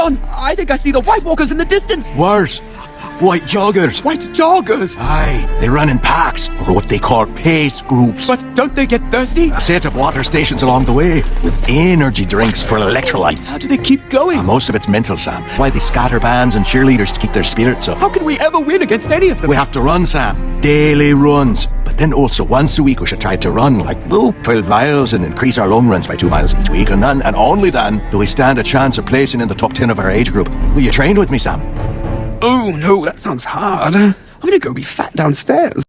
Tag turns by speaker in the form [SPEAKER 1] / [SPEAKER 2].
[SPEAKER 1] John, I think I see the White Walkers in the distance.
[SPEAKER 2] Worse, white joggers.
[SPEAKER 1] White joggers?
[SPEAKER 2] Aye, they run in packs, or what they call pace groups.
[SPEAKER 1] But don't they get thirsty?
[SPEAKER 2] Set up water stations along the way, with energy drinks for electrolytes.
[SPEAKER 1] How do they keep going?
[SPEAKER 2] Most of it's mental, Sam. Why they scatter bands and cheerleaders to keep their spirits up.
[SPEAKER 1] How can we ever win against any of them?
[SPEAKER 2] We have to run, Sam. Daily runs. But then also once a week we should try to run, like, 12 miles and increase our long runs by 2 miles each week. And only then do we stand a chance of placing in the top 10 of our age group. Will you train with me, Sam?
[SPEAKER 1] Oh, no, that sounds hard. I'm gonna go be fat downstairs.